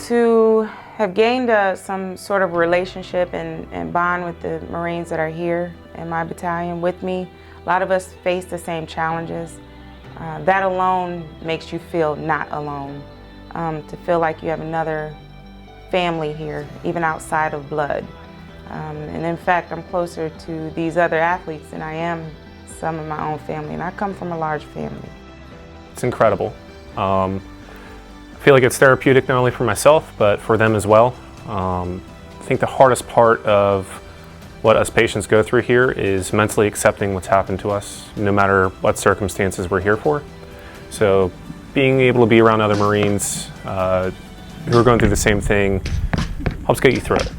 To have gained some sort of relationship and bond with the Marines that are here in my battalion with me. A lot of us face the same challenges. That alone makes you feel not alone. To feel like you have another family here, even outside of blood. And in fact, I'm closer to these other athletes than I am some of my own family, and I come from a large family. It's incredible. I feel like it's therapeutic not only for myself, but for them as well. I think the hardest part of what us patients go through here is mentally accepting what's happened to us, no matter what circumstances we're here for. So being able to be around other Marines who are going through the same thing helps get you through it.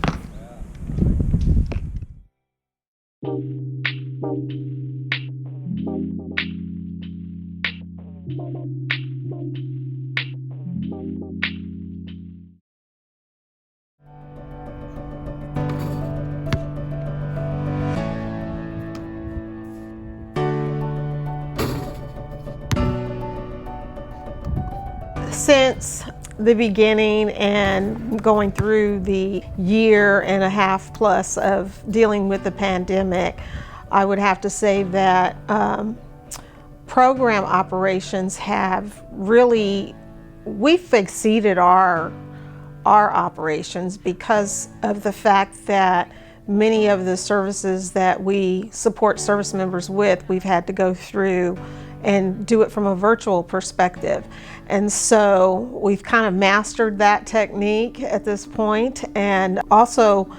Since the beginning and going through the year and a half plus of dealing with the pandemic, I would have to say that program operations have really, we've exceeded our operations because of the fact that many of the services that we support service members with, we've had to go through and do it from a virtual perspective. And so we've kind of mastered that technique at this point, and also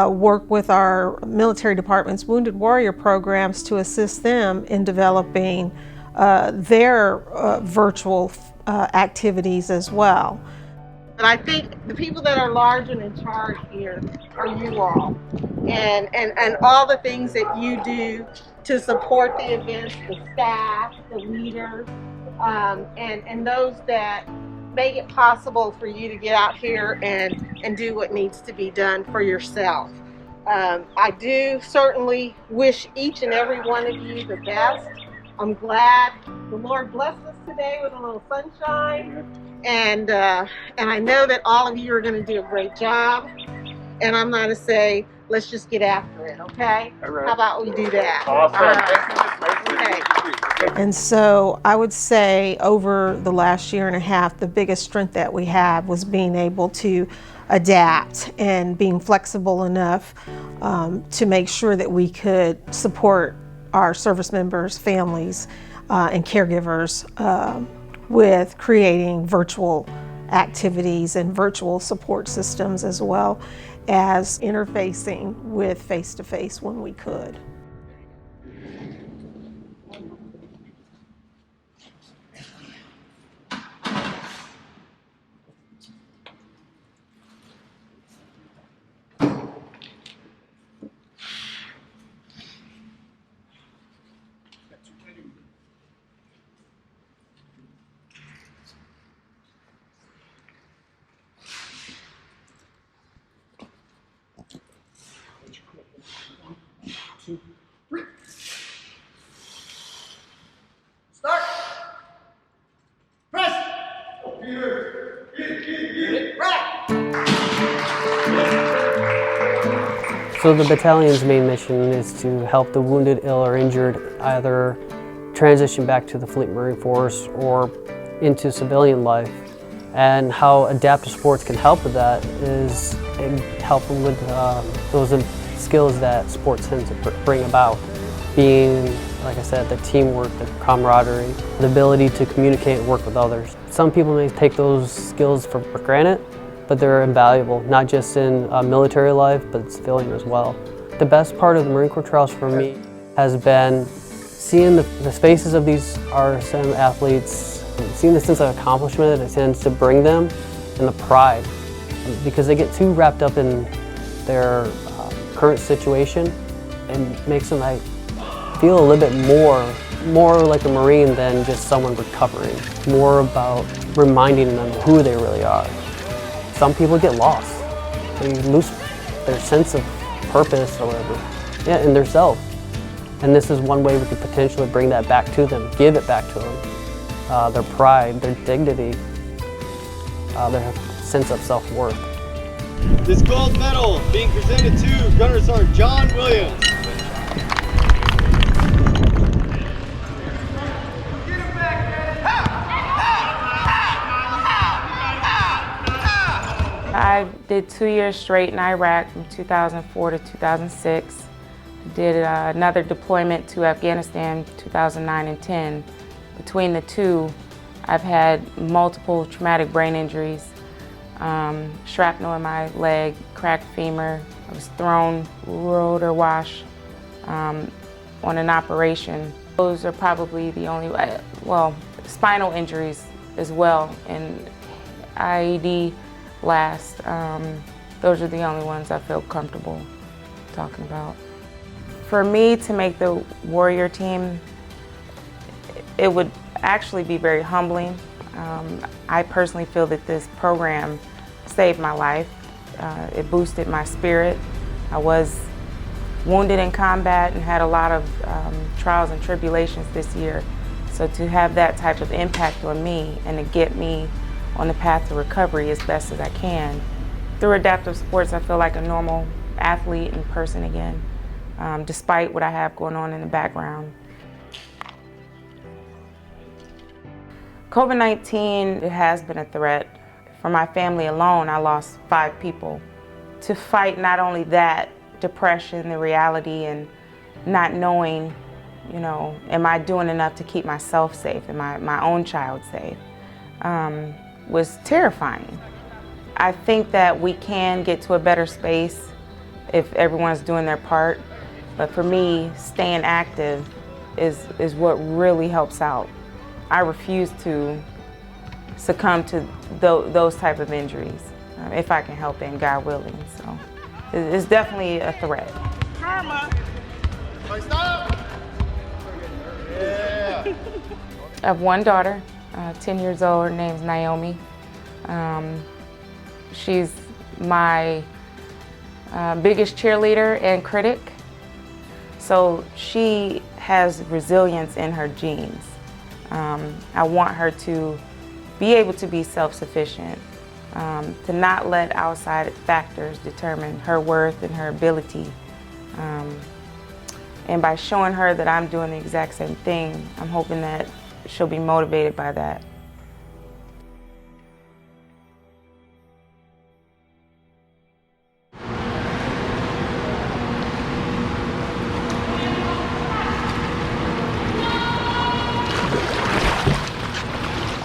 work with our military department's Wounded Warrior programs to assist them in developing their virtual activities as well. But I think the people that are large and in charge here are you all, and all the things that you do to support the events, the staff, the leaders, and those that make it possible for you to get out here and do what needs to be done for yourself. I do certainly wish each and every one of you the best. I'm glad the Lord blessed us today with a little sunshine, and I know that all of you are going to do a great job, and I'm going to say, let's just get after it, okay? Right. How about we do that? Awesome. Okay. And so I would say over the last year and a half, the biggest strength that we have was being able to adapt and being flexible enough to make sure that we could support our service members, families, and caregivers with creating virtual activities and virtual support systems, as well as interfacing with face-to-face when we could. Start. Press. Right. So the battalion's main mission is to help the wounded, ill, or injured either transition back to the Fleet Marine Force or into civilian life. And how adaptive sports can help with that is help them with those skills that sports tend to bring about. Being, like I said, the teamwork, the camaraderie, the ability to communicate and work with others. Some people may take those skills for granted, but they're invaluable, not just in military life, but civilian as well. The best part of the Marine Corps trials for me has been seeing the faces of these RSM athletes, seeing the sense of accomplishment that it tends to bring them, and the pride, because they get too wrapped up in their current situation, and makes them feel a little bit more like a Marine than just someone recovering. More about reminding them who they really are. Some people get lost. They lose their sense of purpose or whatever, in their self. And this is one way we could potentially bring that back to them, give it back to them. Their pride, their dignity, their sense of self-worth. This gold medal being presented to Gunner Sergeant John Williams. I did 2 years straight in Iraq from 2004 to 2006. Did another deployment to Afghanistan 2009 and 10. Between the two, I've had multiple traumatic brain injuries, shrapnel in my leg, cracked femur. I was thrown rotor wash on an operation. Those are probably the only, well, spinal injuries as well, and IED blast. Those are the only ones I feel comfortable talking about. For me to make the Warrior team, it would actually be very humbling. I personally feel that this program saved my life. It boosted my spirit. I was wounded in combat and had a lot of trials and tribulations this year. So to have that type of impact on me and to get me on the path to recovery as best as I can. Through adaptive sports, I feel like a normal athlete and person again, despite what I have going on in the background. COVID-19 has been a threat. For my family alone, I lost 5 people. To fight not only that, depression, the reality, and not knowing, you know, am I doing enough to keep myself safe and my own child safe, was terrifying. I think that we can get to a better space if everyone's doing their part, but for me, staying active is what really helps out. I refuse to succumb to those type of injuries, if I can help it, and God willing. So it's definitely a threat. Karma. Stop. Yeah. I have one daughter, 10 years old. Her name's Naomi. She's my biggest cheerleader and critic. So she has resilience in her genes. I want her to be able to be self-sufficient, to not let outside factors determine her worth and her ability. And by showing her that I'm doing the exact same thing, I'm hoping that she'll be motivated by that.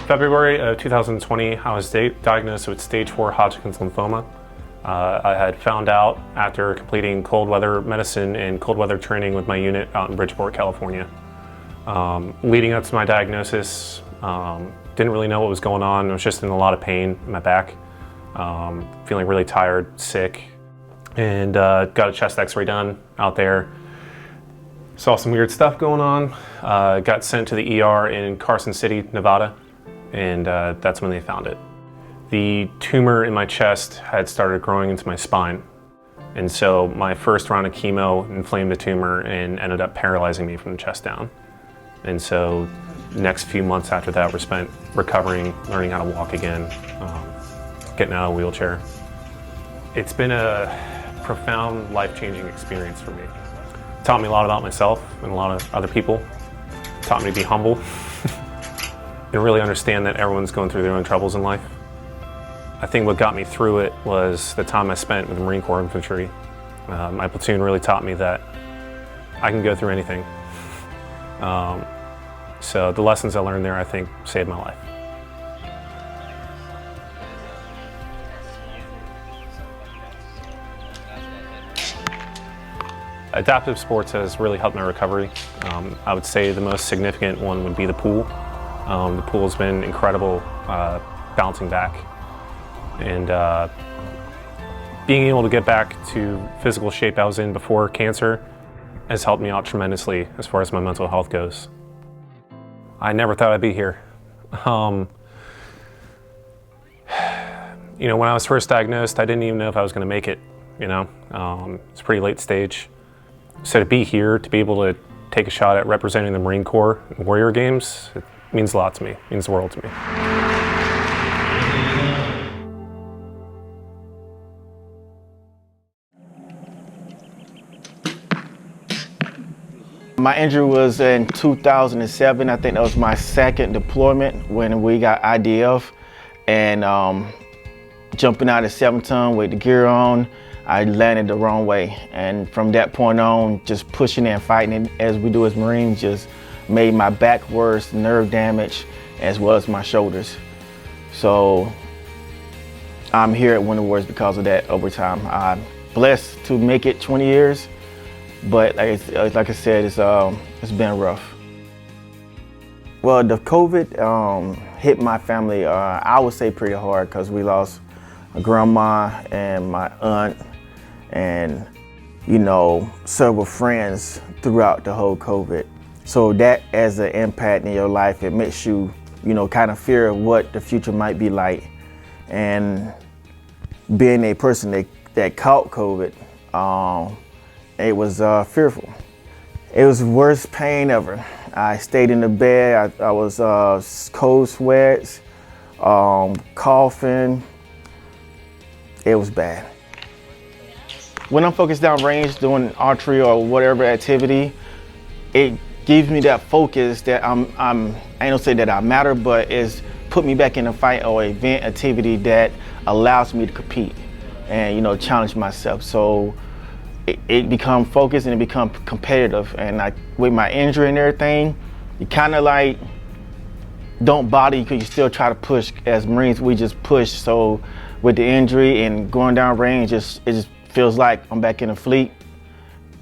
February of 2020, I was diagnosed with stage 4 Hodgkin's lymphoma. I had found out after completing cold weather medicine and cold weather training with my unit out in Bridgeport, California. Leading up to my diagnosis, didn't really know what was going on. I was just in a lot of pain in my back, feeling really tired, sick, and got a chest x-ray done out there. Saw some weird stuff going on. Got sent to the ER in Carson City, Nevada, and that's when they found it. The tumor in my chest had started growing into my spine. And so my first round of chemo inflamed the tumor and ended up paralyzing me from the chest down. And so the next few months after that were spent recovering, learning how to walk again, getting out of a wheelchair. It's been a profound, life-changing experience for me. It taught me a lot about myself and a lot of other people. It taught me to be humble and really understand that everyone's going through their own troubles in life. I think what got me through it was the time I spent with the Marine Corps Infantry. My platoon really taught me that I can go through anything. So the lessons I learned there, I think, saved my life. Adaptive sports has really helped my recovery. I would say the most significant one would be the pool. The pool has been incredible bouncing back. And being able to get back to physical shape I was in before cancer has helped me out tremendously as far as my mental health goes. I never thought I'd be here. You know, when I was first diagnosed, I didn't even know if I was going to make it, you know. It's a pretty late stage. So to be here, to be able to take a shot at representing the Marine Corps in Warrior Games, it means a lot to me, it means the world to me. My injury was in 2007. I think that was my second deployment when we got IDF. And jumping out of 7-ton with the gear on, I landed the wrong way. And from that point on, just pushing and fighting as we do as Marines just made my back worse, nerve damage, as well as my shoulders. So I'm here at Wounded Warriors because of that over time. I'm blessed to make it 20 years. But like I said, it's been rough. Well, the COVID hit my family, I would say pretty hard because we lost my grandma and my aunt and, you know, several friends throughout the whole COVID. So that as an impact in your life, it makes you, you know, kind of fear of what the future might be like. And being a person that caught COVID, it was fearful. It was the worst pain ever. I stayed in the bed. I was cold sweats, coughing. It was bad. When I'm focused down range doing archery or whatever activity, it gives me that focus that I ain't gonna say that I matter, but it's put me back in a fight or event activity that allows me to compete and, you know, challenge myself. So it becomes focused and it becomes competitive. And with my injury and everything, you kind of like don't bother you because you still try to push. As Marines, we just push. So with the injury and going down range, it just feels like I'm back in the fleet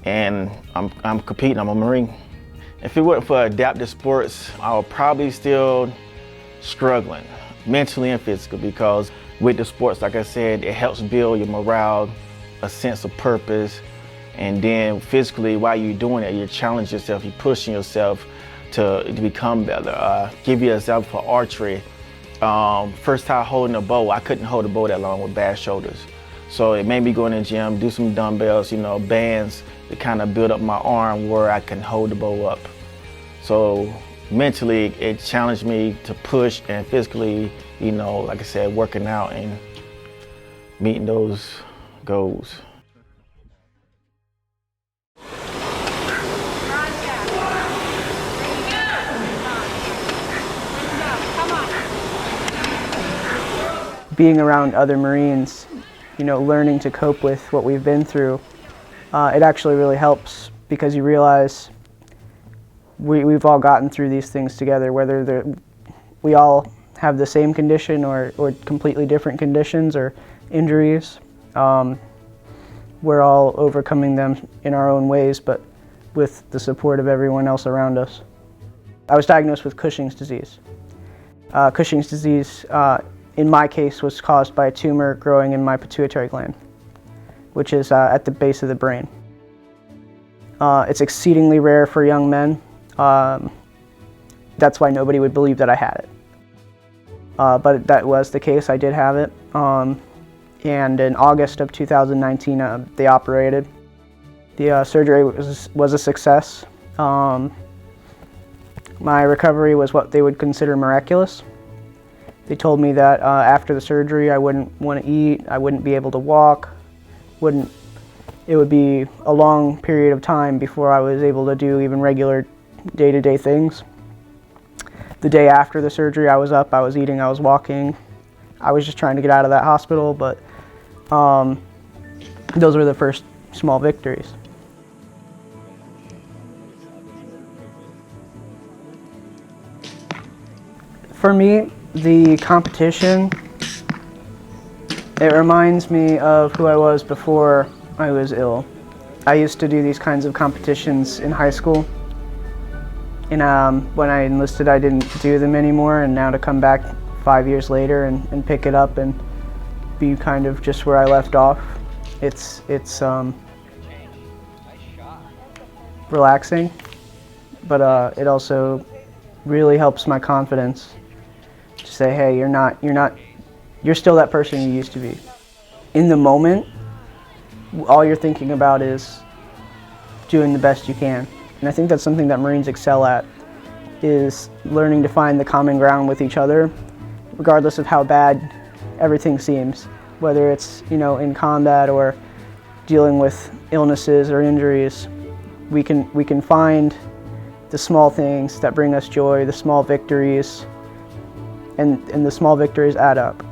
and I'm competing. I'm a Marine. If it weren't for adaptive sports, I would probably still struggling mentally and physically, because with the sports, like I said, it helps build your morale, a sense of purpose. And then physically, while you're doing it, you challenge yourself, you're pushing yourself to become better. Give you an example for archery. First time holding a bow, I couldn't hold a bow that long with bad shoulders. So it made me go in the gym, do some dumbbells, you know, bands to kind of build up my arm where I can hold the bow up. So mentally, it challenged me to push, and physically, you know, like I said, working out and meeting those goals. Being around other Marines, you know, learning to cope with what we've been through, it actually really helps, because you realize we've all gotten through these things together, whether we all have the same condition or completely different conditions or injuries. We're all overcoming them in our own ways, but with the support of everyone else around us. I was diagnosed with Cushing's disease. Cushing's disease, in my case, was caused by a tumor growing in my pituitary gland, which is at the base of the brain. It's exceedingly rare for young men. That's why nobody would believe that I had it. But that was the case. I did have it. And in August of 2019, they operated. The surgery was a success. My recovery was what they would consider miraculous. They told me that after the surgery I wouldn't want to eat, I wouldn't be able to walk, it would be a long period of time before I was able to do even regular day-to-day things. The day after the surgery, I was up, I was eating, I was walking. I was just trying to get out of that hospital, but those were the first small victories. For me, the competition, it reminds me of who I was before I was ill. I used to do these kinds of competitions in high school, and when I enlisted I didn't do them anymore, and now to come back 5 years later and pick it up and be kind of just where I left off, it's relaxing, but it also really helps my confidence. To say, hey, you're still that person you used to be. In the moment, all you're thinking about is doing the best you can. And I think that's something that Marines excel at, is learning to find the common ground with each other, regardless of how bad everything seems, whether it's, you know, in combat or dealing with illnesses or injuries. we can find the small things that bring us joy, the small victories, and the small victories add up.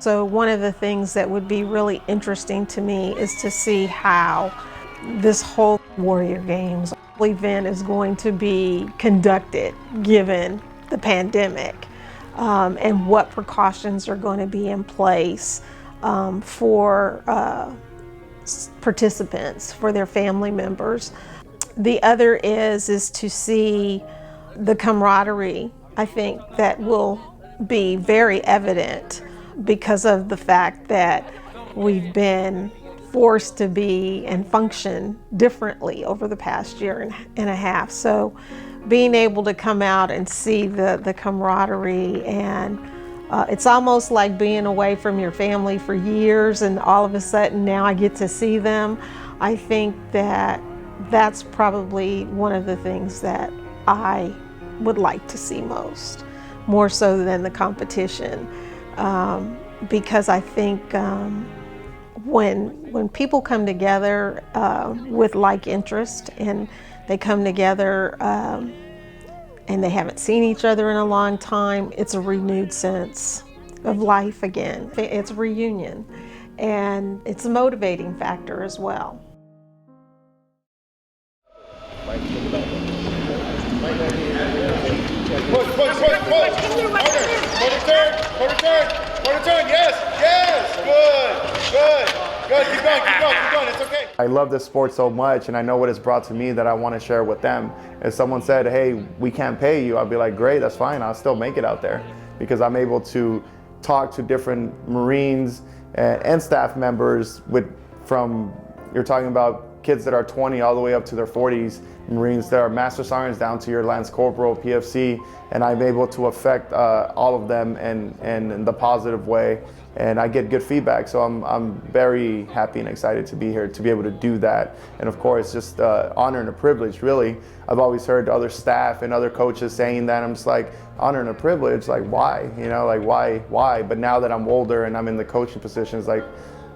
So one of the things that would be really interesting to me is to see how this whole Warrior Games event is going to be conducted given the pandemic, and what precautions are going to be in place for participants, for their family members. The other is to see the camaraderie. I think that will be very evident because of the fact that we've been forced to be and function differently over the past year and a half. So being able to come out and see the camaraderie, and it's almost like being away from your family for years and all of a sudden now I get to see them. I think that that's probably one of the things that I would like to see most, more so than the competition. Because I think when people come together with like interest, and they come together and they haven't seen each other in a long time, it's a renewed sense of life again. It's a reunion, and it's a motivating factor as well. Quarter turn, yes, good, keep going, it's okay. I love this sport so much, and I know what it's brought to me that I want to share with them. If someone said, hey, we can't pay you, I'd be like, great, that's fine, I'll still make it out there, because I'm able to talk to different Marines and staff members from, you're talking about kids that are 20 all the way up to their 40s, Marines that are Master Sergeants down to your Lance Corporal, PFC, and I'm able to affect all of them in the positive way, and I get good feedback. So I'm very happy and excited to be here to be able to do that. And of course, just honor and a privilege, really. I've always heard other staff and other coaches saying that. I'm just like, honor and a privilege, like why? You know, like why? But now that I'm older and I'm in the coaching positions, like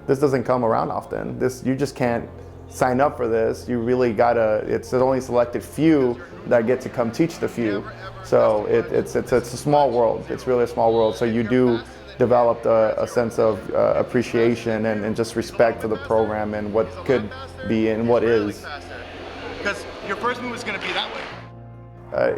this doesn't come around often. You just can't sign up for this. You really gotta, it's only selected few that get to come teach the few. So it's a small world. It's really a small world. So you do develop a sense of appreciation and just respect for the program and what could be and what is. Because your first move is going to be that way.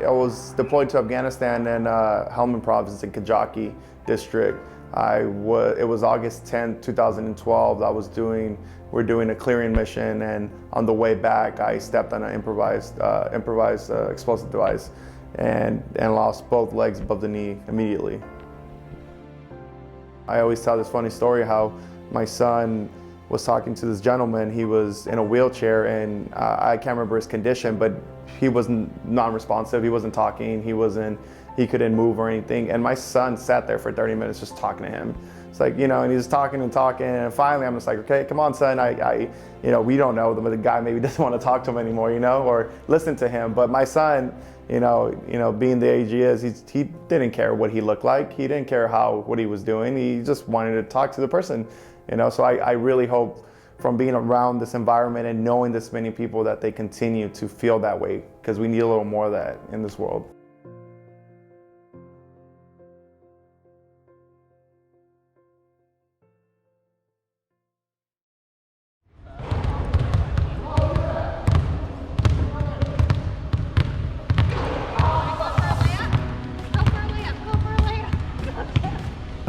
I was deployed to Afghanistan in Helmand Province in Kajaki district. It was August 10th, 2012. We're doing a clearing mission, and on the way back, I stepped on an improvised explosive device and lost both legs above the knee immediately. I always tell this funny story how my son was talking to this gentleman. He was in a wheelchair, and I can't remember his condition, but he was non-responsive. He wasn't talking. He couldn't move or anything. And my son sat there for 30 minutes just talking to him. It's like, you know, and he's talking, and finally I'm just like, okay, come on, son. We don't know, but the guy maybe doesn't want to talk to him anymore, you know, or listen to him. But my son, you know, being the age he is, he didn't care what he looked like. He didn't care what he was doing. He just wanted to talk to the person, you know. So I really hope from being around this environment and knowing this many people that they continue to feel that way, because we need a little more of that in this world.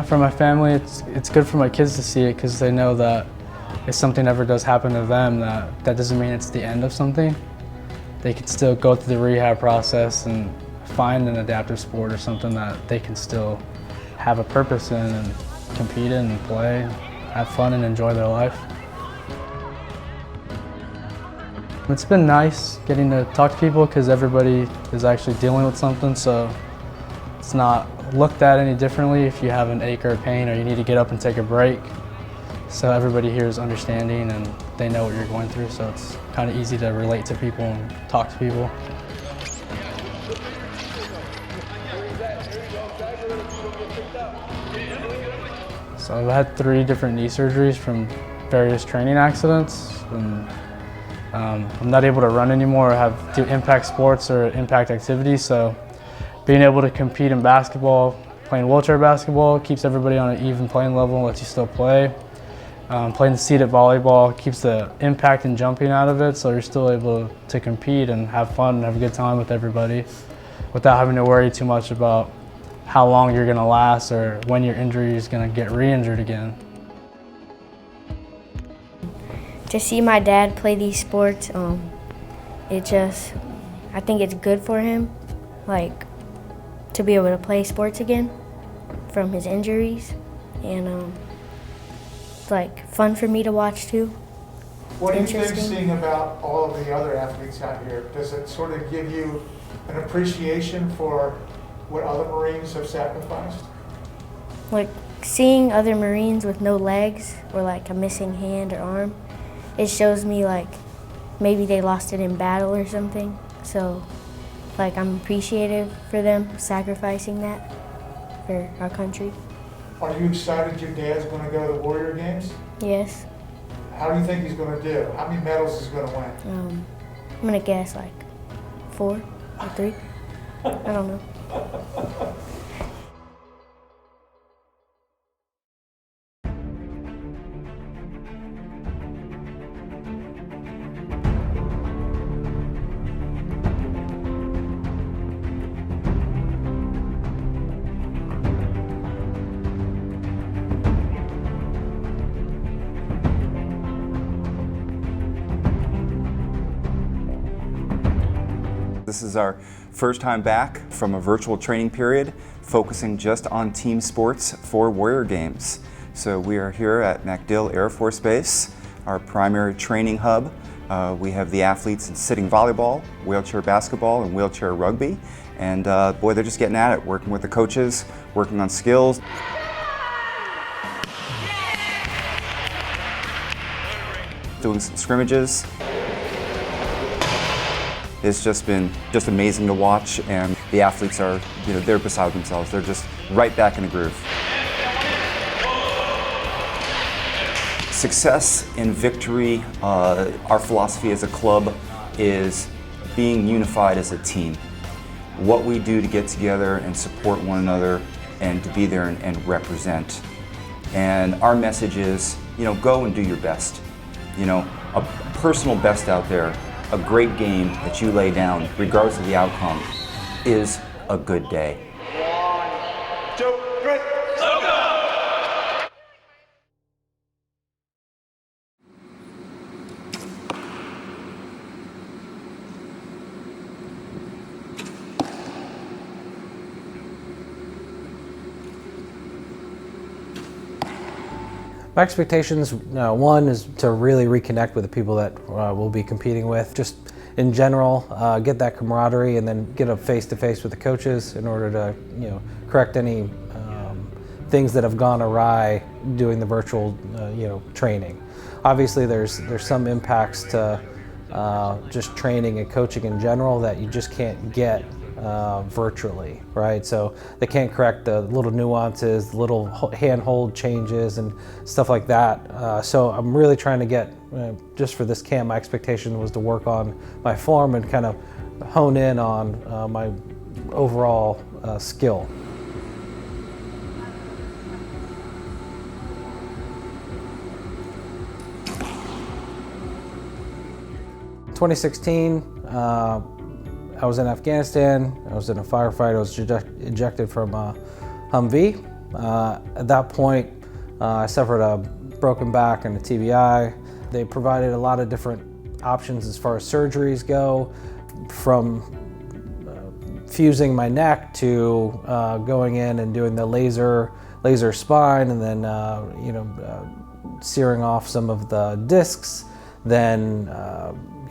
For my family, it's good for my kids to see it, because they know that if something ever does happen to them, that doesn't mean it's the end of something. They could still go through the rehab process and find an adaptive sport or something that they can still have a purpose in and compete in and play, have fun and enjoy their life. It's been nice getting to talk to people because everybody is actually dealing with something, so it's not looked at any differently if you have an ache or a pain or you need to get up and take a break. So everybody here is understanding and they know what you're going through, so it's kind of easy to relate to people and talk to people. So I've had 3 different knee surgeries from various training accidents, and I'm not able to run anymore or do impact sports or impact activities, so being able to compete in basketball, playing wheelchair basketball, keeps everybody on an even playing level, lets you still play. Playing the seated volleyball keeps the impact and jumping out of it, so you're still able to compete and have fun and have a good time with everybody without having to worry too much about how long you're going to last or when your injury is going to get re-injured again. To see my dad play these sports, I think it's good for him, like, to be able to play sports again from his injuries, and it's like fun for me to watch too. What do you think, seeing about all of the other athletes out here? Does it sort of give you an appreciation for what other Marines have sacrificed? Like seeing other Marines with no legs or like a missing hand or arm, it shows me like maybe they lost it in battle or something. So like I'm appreciative for them sacrificing that for our country. Are you excited your dad's going to go to the Warrior Games? Yes. How do you think he's going to do? How many medals is he going to win? I'm going to guess like 4 or 3. I don't know. This is our first time back from a virtual training period focusing just on team sports for Warrior Games. So we are here at MacDill Air Force Base, our primary training hub. We have the athletes in sitting volleyball, wheelchair basketball, and wheelchair rugby. And boy, they're just getting at it, working with the coaches, working on skills. Doing some scrimmages. It's just been amazing to watch, and the athletes are, they're beside themselves. They're just right back in the groove. Success and victory, our philosophy as a club is being unified as a team. What we do to get together and support one another and to be there and represent. And our message is, go and do your best. A personal best out there, a great game that you lay down, regardless of the outcome, is a good day. 1, 2, 3, go! 'My expectations, one is to really reconnect with the people that we'll be competing with. Just in general, get that camaraderie and then get a face-to-face with the coaches in order to, correct any things that have gone awry doing the virtual, training. Obviously, there's some impacts to just training and coaching in general that you just can't get virtually, right? So they can't correct the little nuances, the little handhold changes and stuff like that. So I'm really trying to get, just for this camp, my expectation was to work on my form and kind of hone in on my overall skill. In 2016, I was in Afghanistan. I was in a firefight. I was ejected from Humvee. At that point, I suffered a broken back and a TBI. They provided a lot of different options as far as surgeries go, from fusing my neck to going in and doing the laser spine, and then searing off some of the discs. Then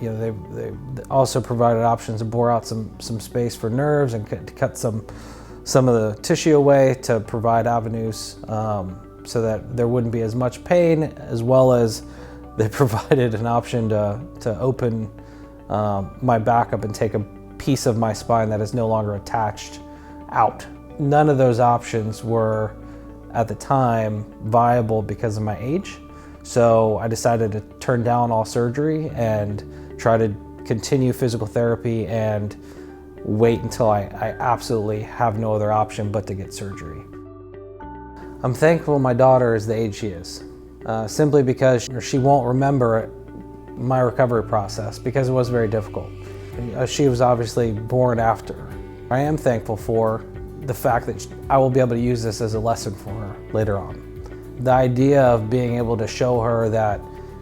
they also provided options to bore out some space for nerves and to cut some of the tissue away to provide avenues so that there wouldn't be as much pain, as well as they provided an option to open my back up and take a piece of my spine that is no longer attached out. None of those options were at the time viable because of my age. So I decided to turn down all surgery and try to continue physical therapy and wait until I absolutely have no other option but to get surgery. I'm thankful my daughter is the age she is, simply because she won't remember my recovery process because it was very difficult. She was obviously born after. I am thankful for the fact that I will be able to use this as a lesson for her later on. The idea of being able to show her that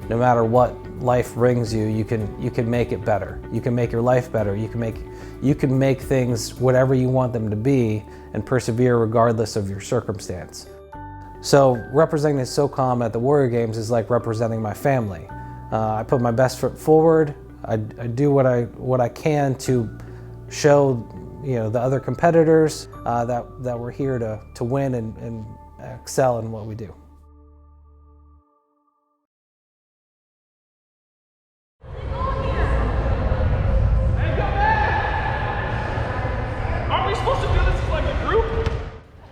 no matter what life brings you, you can make it better. You can make your life better. You can make things whatever you want them to be and persevere regardless of your circumstance. So representing the SOCOM at the Warrior Games is like representing my family. I put my best foot forward. I do what I can to show the other competitors that we're here to win and excel in what we do.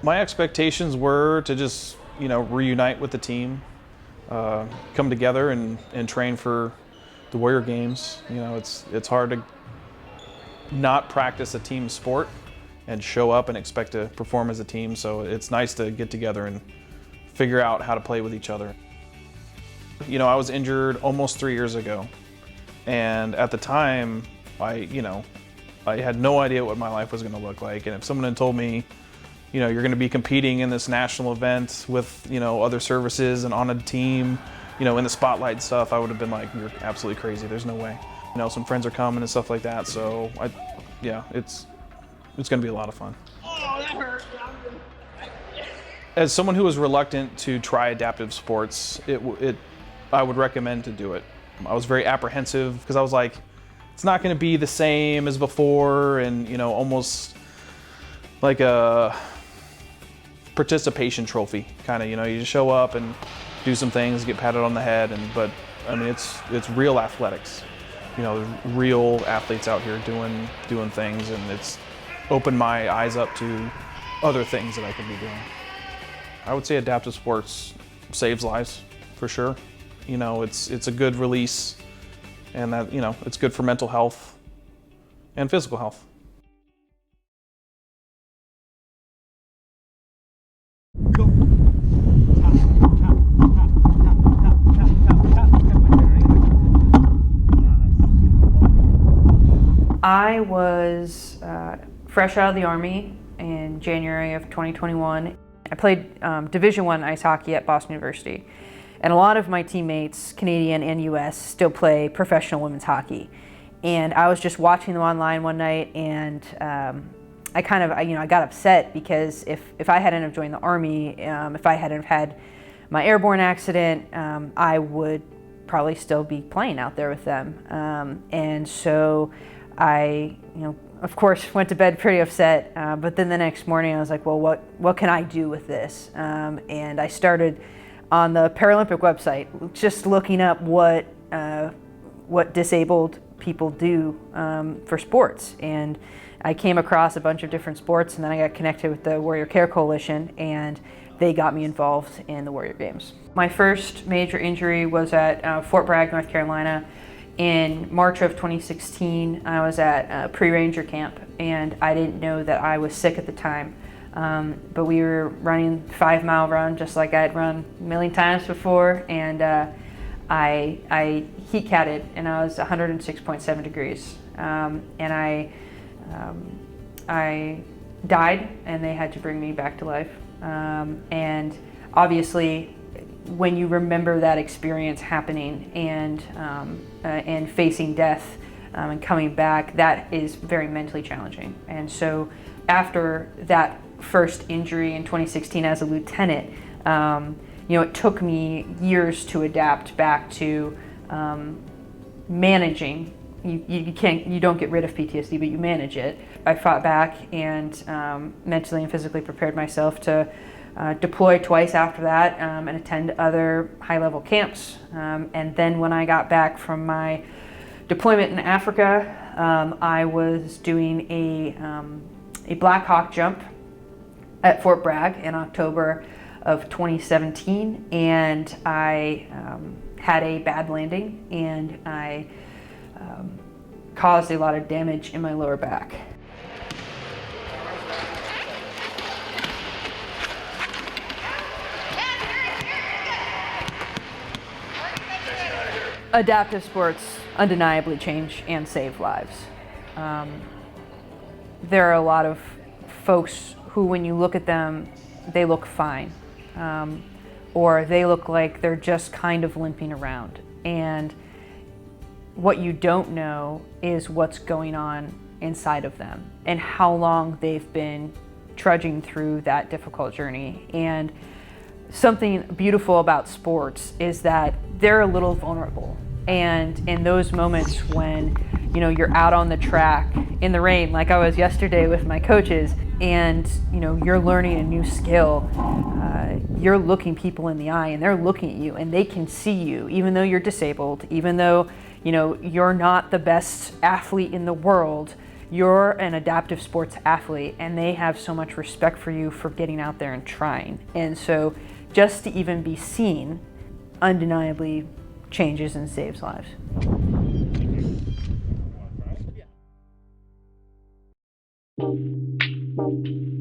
My expectations were to just, reunite with the team, come together and train for the Warrior Games. It's hard to not practice a team sport and show up and expect to perform as a team. So it's nice to get together and figure out how to play with each other. I was injured almost 3 years ago, and at the time, I had no idea what my life was going to look like. And if someone had told me, you're going to be competing in this national event with, other services and on a team, in the spotlight and stuff, I would have been like, you're absolutely crazy. There's no way. Some friends are coming and stuff like that. So it's going to be a lot of fun. Oh, that hurt. As someone who was reluctant to try adaptive sports, I would recommend to do it. I was very apprehensive because I was like, it's not going to be the same as before, and almost like a participation trophy kind of. You just show up and do some things, get patted on the head, but I mean it's real athletics. Real athletes out here doing things, and it's opened my eyes up to other things that I could be doing. I would say adaptive sports saves lives for sure. It's a good release, and that it's good for mental health and physical health. I was fresh out of the Army in January of 2021. I played Division I ice hockey at Boston University. And a lot of my teammates, Canadian and US, still play professional women's hockey. And I was just watching them online one night, and I got upset because if I hadn't have joined the Army, if I hadn't have had my airborne accident, I would probably still be playing out there with them. And so I, of course, went to bed pretty upset, but then the next morning I was like, well, what can I do with this? And I started on the Paralympic website, just looking up what disabled people do for sports. And I came across a bunch of different sports, and then I got connected with the Warrior Care Coalition, and they got me involved in the Warrior Games. My first major injury was at Fort Bragg, North Carolina. In March of 2016, I was at a pre-ranger camp, and I didn't know that I was sick at the time. But we were running 5-mile run just like I'd run a million times before, and I heat catted, and I was 106.7 degrees. And I died, and they had to bring me back to life. And obviously, when you remember that experience happening and facing death, and coming back, that is very mentally challenging. And so after that first injury in 2016 as a lieutenant, it took me years to adapt back to managing. You don't get rid of PTSD, but you manage it. I fought back and mentally and physically prepared myself to deploy twice after that and attend other high-level camps. And then when I got back from my deployment in Africa, I was doing a Black Hawk jump at Fort Bragg in October of 2017, and I had a bad landing, and I caused a lot of damage in my lower back. Adaptive sports undeniably change and save lives. There are a lot of folks who, when you look at them, they look fine, or they look like they're just kind of limping around. And what you don't know is what's going on inside of them and how long they've been trudging through that difficult journey. And something beautiful about sports is that they're a little vulnerable. And in those moments when, you're out on the track in the rain, like I was yesterday with my coaches, and, you're learning a new skill, you're looking people in the eye and they're looking at you and they can see you, even though you're disabled, even though, you're not the best athlete in the world, you're an adaptive sports athlete, and they have so much respect for you for getting out there and trying. And so just to even be seen undeniably changes and saves lives. Thank you.